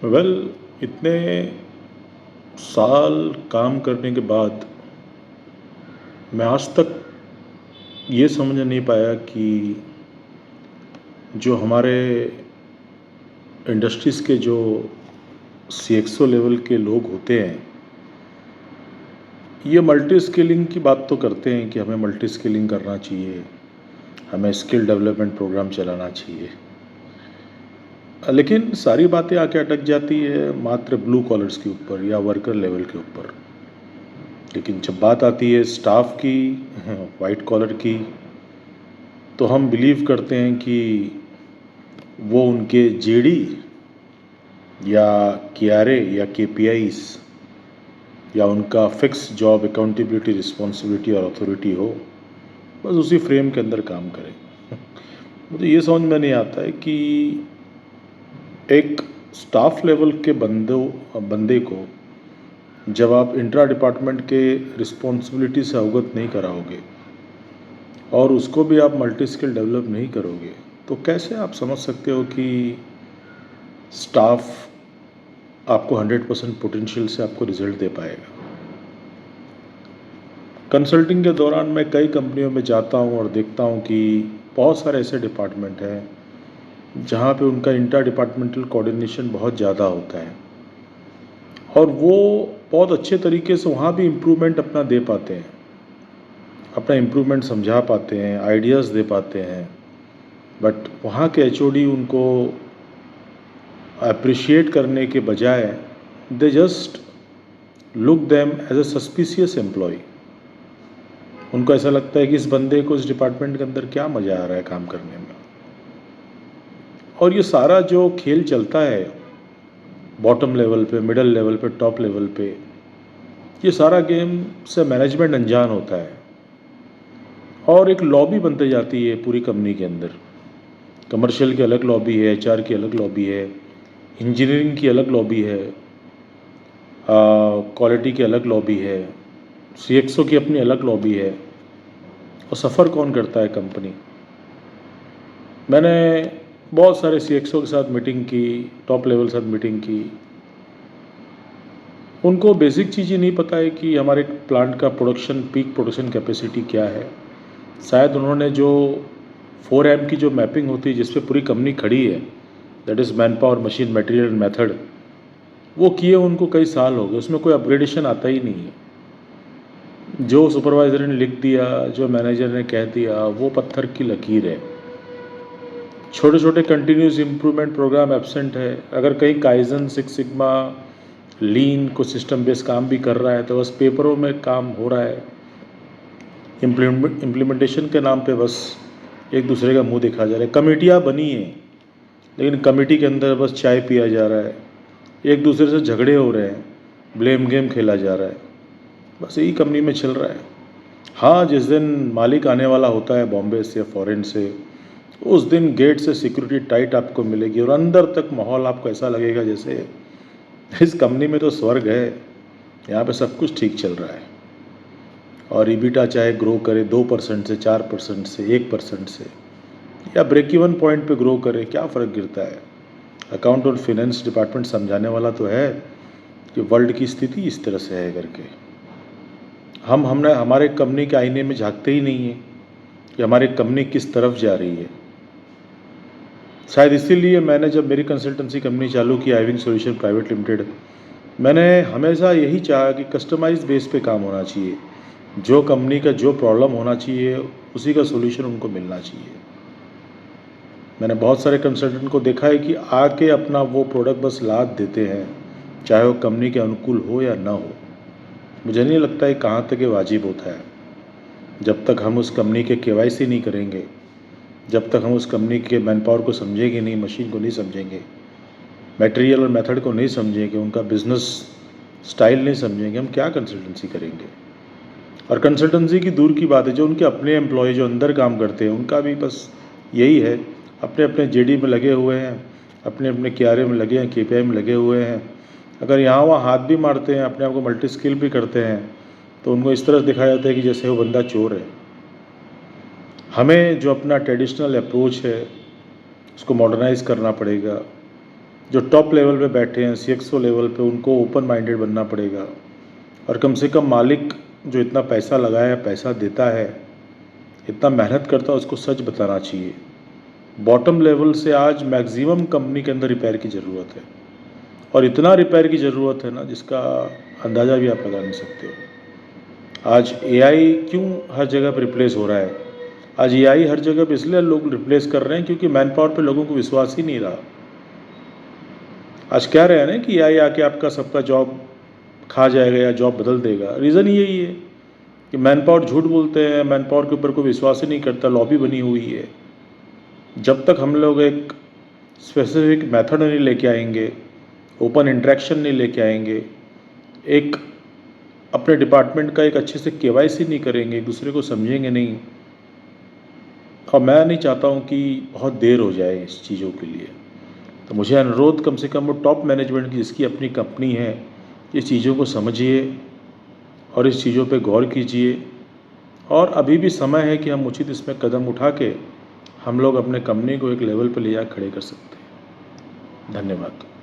Well इतने साल काम करने के बाद मैं आज तक ये समझ नहीं पाया कि जो हमारे इंडस्ट्रीज़ के जो सीएक्सओ लेवल के लोग होते हैं, ये मल्टी स्किलिंग की बात तो करते हैं कि हमें मल्टी स्किलिंग करना चाहिए, हमें स्किल डेवलपमेंट प्रोग्राम चलाना चाहिए। लेकिन सारी बातें आके अटक जाती है मात्र ब्लू कॉलर्स के ऊपर या वर्कर लेवल के ऊपर। लेकिन जब बात आती है स्टाफ की, वाइट कॉलर की, तो हम बिलीव करते हैं कि वो उनके जेडी या केआरए या केपीआईस या उनका फिक्स जॉब अकाउंटेबिलिटी रिस्पॉन्सिबिलिटी और अथॉरिटी हो, बस उसी फ्रेम के अंदर काम करें। मुझे ये समझ में नहीं आता है कि एक स्टाफ लेवल के बंदे को जब आप इंट्रा डिपार्टमेंट के रिस्पॉन्सिबिलिटी से अवगत नहीं कराओगे और उसको भी आप मल्टी स्किल डेवलप नहीं करोगे, तो कैसे आप समझ सकते हो कि स्टाफ आपको 100% पोटेंशियल से आपको रिजल्ट दे पाएगा। कंसल्टिंग के दौरान मैं कई कंपनियों में जाता हूँ और देखता हूँ कि बहुत सारे ऐसे डिपार्टमेंट हैं जहाँ पे उनका इंटर डिपार्टमेंटल कोऑर्डिनेशन बहुत ज़्यादा होता है और वो बहुत अच्छे तरीके से वहाँ भी इम्प्रूवमेंट अपना दे पाते हैं, अपना इम्प्रूवमेंट समझा पाते हैं, आइडियाज़ दे पाते हैं। बट वहाँ के एचओडी उनको अप्रिशिएट करने के बजाय they just look them as a suspicious employ. उनको ऐसा लगता है कि इस बंदे को इस डिपार्टमेंट के अंदर क्या मज़ा आ रहा है काम करने में। और ये सारा जो खेल चलता है बॉटम लेवल पे, मिडल लेवल पे, टॉप लेवल पे, ये सारा गेम से मैनेजमेंट अनजान होता है और एक लॉबी बनती जाती है पूरी कंपनी के अंदर। कमर्शियल की अलग लॉबी है, एचआर की अलग लॉबी है, इंजीनियरिंग की अलग लॉबी है, क्वालिटी की अलग लॉबी है, सीएक्सओ की अपनी अलग लॉबी है। और सफ़र कौन करता है? कंपनी। मैंने बहुत सारे सीएक्सओ के साथ मीटिंग की, टॉप लेवल के साथ मीटिंग की। उनको बेसिक चीज़ें नहीं पता है कि हमारे प्लांट का प्रोडक्शन, पीक प्रोडक्शन कैपेसिटी क्या है। शायद उन्होंने जो 4M की जो मैपिंग होती है जिस पे पूरी कंपनी खड़ी है, that is man power, machine, material and method, वो किए उनको कई साल हो गए, उसमें कोई अपग्रेडेशन आता ही नहीं है। जो सुपरवाइज़र ने लिख दिया, जो मैनेजर ने कह दिया, वो पत्थर की लकीर है। छोटे छोटे कंटिन्यूस इम्प्रूवमेंट प्रोग्राम एब्सेंट है। अगर कहीं काइजन, सिक्स सिग्मा, लीन को सिस्टम बेस्ड काम भी कर रहा है तो बस पेपरों में काम हो रहा है। इम्प्लीमेंटेशन के नाम पे बस एक दूसरे का मुंह देखा जा रहा है। कमेटियाँ बनी हैं लेकिन कमेटी के अंदर बस चाय पिया जा रहा है, एक दूसरे से झगड़े हो रहे हैं, ब्लेम गेम खेला जा रहा है। बस यही कंपनी में चल रहा है। हाँ, जिस दिन मालिक आने वाला होता है बॉम्बे से, फॉरेन से, उस दिन गेट से सिक्योरिटी टाइट आपको मिलेगी और अंदर तक माहौल आपको ऐसा लगेगा जैसे इस कंपनी में तो स्वर्ग है, यहाँ पे सब कुछ ठीक चल रहा है। और ईबिटा चाहे ग्रो करे 2% से, 4% से, 1% से, या ब्रेक इवन पॉइंट पे ग्रो करे, क्या फ़र्क गिरता है। अकाउंट और फिनेंस डिपार्टमेंट समझाने वाला तो है कि वर्ल्ड की स्थिति इस तरह से है करके। हमने हमारे कंपनी के आईने में झांकते ही नहीं है कि हमारी कंपनी किस तरफ जा रही है। शायद इसीलिए मैंने जब मेरी कंसल्टेंसी कंपनी चालू की, आइविंग सॉल्यूशन प्राइवेट लिमिटेड, मैंने हमेशा यही चाहा कि कस्टमाइज बेस पे काम होना चाहिए। जो कंपनी का जो प्रॉब्लम होना चाहिए उसी का सॉल्यूशन उनको मिलना चाहिए। मैंने बहुत सारे कंसल्टेंट को देखा है कि आके अपना वो प्रोडक्ट बस लाद देते हैं, चाहे वो कंपनी के अनुकूल हो या ना हो। मुझे नहीं लगता है कहाँ तक ये वाजिब होता है। जब तक हम उस कंपनी के केवाईसी नहीं करेंगे, जब तक हम उस कंपनी के मैन पावर को समझेंगे नहीं, मशीन को नहीं समझेंगे, मटेरियल और मेथड को नहीं समझेंगे, उनका बिजनेस स्टाइल नहीं समझेंगे, हम क्या कंसल्टेंसी करेंगे। और कंसल्टेंसी की दूर की बात है, जो उनके अपने एम्प्लॉय जो अंदर काम करते हैं उनका भी बस यही है, अपने अपने जेडी में लगे हुए हैं, अपने अपने केआरए में लगे हैं, केपीआई में लगे हुए हैं। अगर यहाँ वहाँ हाथ भी मारते हैं, अपने आप को मल्टी स्किल भी करते हैं, तो उनको इस तरह दिखाया जाता है कि जैसे वो बंदा चोर है। हमें जो अपना ट्रेडिशनल अप्रोच है उसको मॉडर्नाइज़ करना पड़ेगा। जो टॉप लेवल पे बैठे हैं CXO लेवल पे, उनको ओपन माइंडेड बनना पड़ेगा और कम से कम मालिक जो इतना पैसा लगाया है, पैसा देता है, इतना मेहनत करता है, उसको सच बताना चाहिए। बॉटम लेवल से आज मैक्सिमम कंपनी के अंदर रिपेयर की ज़रूरत है और इतना रिपेयर की ज़रूरत है ना जिसका अंदाज़ा भी आप लगा नहीं सकते हो। आज AI क्यों हर जगह पर रिप्लेस हो रहा है? आज AI हर जगह पे इसलिए लोग रिप्लेस कर रहे हैं क्योंकि मैन पावर पे लोगों को विश्वास ही नहीं रहा। आज कह रहे हैं ना कि AI आके आपका सबका जॉब खा जाएगा या जॉब बदल देगा। रीज़न यही है कि मैन पावर झूठ बोलते हैं, मैन पावर के ऊपर कोई विश्वास ही नहीं करता, लॉबी बनी हुई है। जब तक हम लोग एक स्पेसिफिक मेथड नहीं लेके आएंगे, ओपन इंटरेक्शन नहीं लेके आएंगे, एक अपने डिपार्टमेंट का एक अच्छे से KYC नहीं करेंगे, एक दूसरे को समझेंगे नहीं, और मैं नहीं चाहता हूँ कि बहुत देर हो जाए इस चीज़ों के लिए। तो मुझे अनुरोध कम से कम वो टॉप मैनेजमेंट की जिसकी अपनी कंपनी है, इस चीज़ों को समझिए और इस चीज़ों पे गौर कीजिए। और अभी भी समय है कि हम उचित इसमें कदम उठा के हम लोग अपने कंपनी को एक लेवल पे ले जा खड़े कर सकते हैं। धन्यवाद।